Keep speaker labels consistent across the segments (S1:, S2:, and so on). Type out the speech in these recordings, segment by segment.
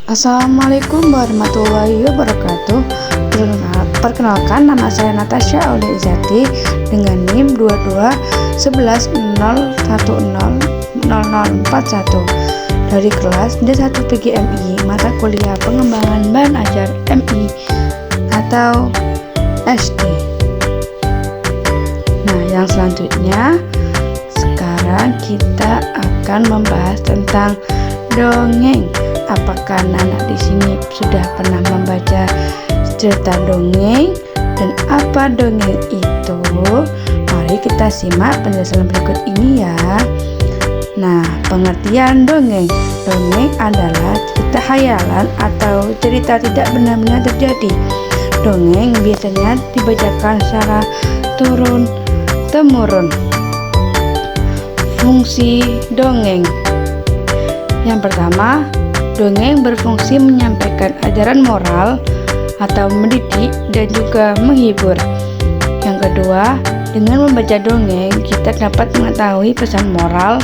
S1: Assalamualaikum warahmatullahi wabarakatuh. Perkenalkan, nama saya Natasha Aulia Izati dengan NIM 221110100041 dari kelas D1 PGMI, mata kuliah pengembangan bahan ajar MI atau SD. Nah, yang selanjutnya sekarang kita akan membahas tentang dongeng. Apakah anak di sini sudah pernah membaca cerita dongeng dan apa dongeng itu? Mari kita simak penjelasan berikut ini ya. Nah, pengertian dongeng. Dongeng adalah cerita khayalan atau cerita tidak benar-benar terjadi. Dongeng biasanya dibacakan secara turun-temurun. Fungsi dongeng. Yang pertama, dongeng berfungsi menyampaikan ajaran moral atau mendidik dan juga menghibur. Yang kedua, dengan membaca dongeng kita dapat mengetahui pesan moral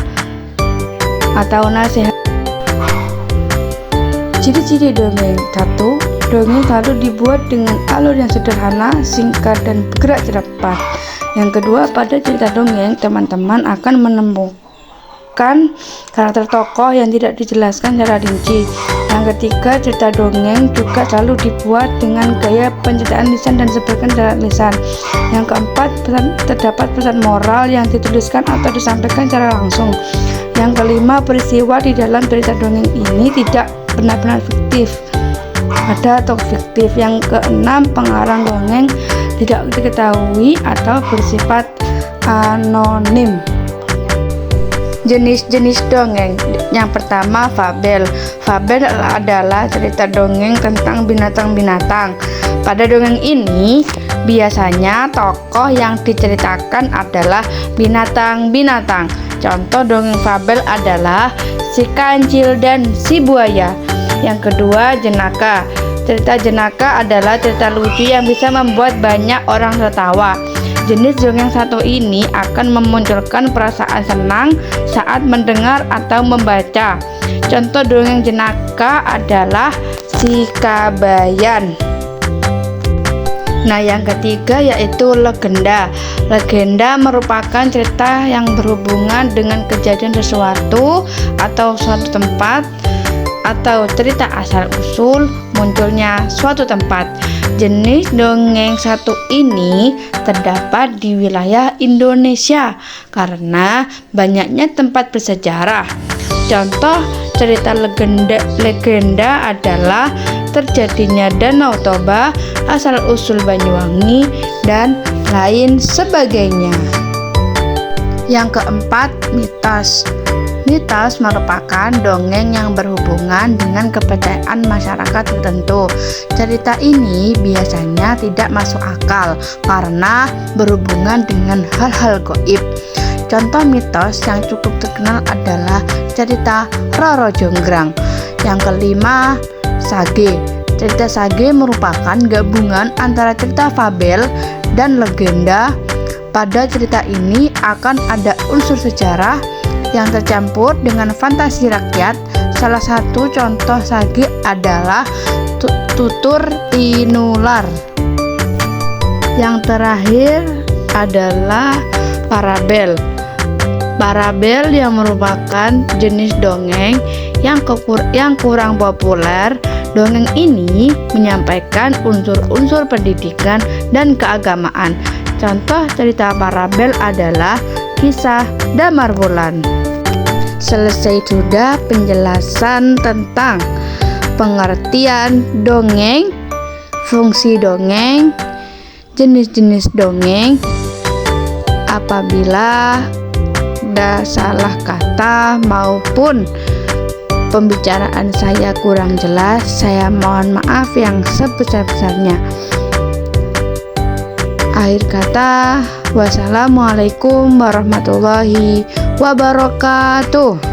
S1: atau nasihat. Ciri-ciri dongeng. 1. Dongeng selalu dibuat dengan alur yang sederhana, singkat, dan bergerak cepat. Yang kedua, pada cerita dongeng teman-teman akan menemukan karakter tokoh yang tidak dijelaskan secara rinci. Yang ketiga, cerita dongeng juga selalu dibuat dengan gaya penciptaan lisan dan disebarkan secara lisan. Yang keempat, terdapat pesan moral yang dituliskan atau disampaikan secara langsung. Yang kelima, peristiwa di dalam cerita dongeng ini tidak benar-benar fiktif, ada atau fiktif. Yang keenam, pengarang dongeng tidak diketahui atau bersifat anonim. Jenis-jenis dongeng. Yang pertama, fabel. Fabel adalah cerita dongeng tentang binatang-binatang. Pada dongeng ini, biasanya tokoh yang diceritakan adalah binatang-binatang. Contoh dongeng fabel adalah si kancil dan si buaya. Yang kedua, jenaka. Cerita jenaka adalah cerita lucu yang bisa membuat banyak orang tertawa. Jenis dongeng satu ini akan memunculkan perasaan senang saat mendengar atau membaca. Contoh dongeng jenaka adalah si Kabayan. Nah, yang ketiga yaitu legenda. Legenda merupakan cerita yang berhubungan dengan kejadian sesuatu atau suatu tempat, atau cerita asal-usul munculnya suatu tempat. Jenis dongeng satu ini terdapat di wilayah Indonesia karena banyaknya tempat bersejarah. Contoh cerita legenda adalah terjadinya Danau Toba, asal-usul Banyuwangi, dan lain sebagainya. Yang keempat, mitos. Mitos merupakan dongeng yang berhubungan dengan kepercayaan masyarakat tertentu. Cerita ini biasanya tidak masuk akal karena berhubungan dengan hal-hal gaib. Contoh mitos yang cukup terkenal adalah cerita Roro Jonggrang. Yang kelima, sage. Cerita sage merupakan gabungan antara cerita fabel dan legenda. Pada cerita ini akan ada unsur sejarah yang tercampur dengan fantasi rakyat. Salah satu contoh sage adalah Tutur Tinular. Yang terakhir adalah parabel. Parabel yang merupakan jenis dongeng yang kurang populer. Dongeng ini menyampaikan unsur-unsur pendidikan dan keagamaan. Contoh cerita parabel adalah kisah Damar Wulan. Selesai sudah penjelasan tentang pengertian dongeng, fungsi dongeng, jenis-jenis dongeng. Apabila ada salah kata maupun pembicaraan saya kurang jelas, saya mohon maaf yang sebesar-besarnya. Akhir kata, wassalamualaikum warahmatullahi wabarakatuh.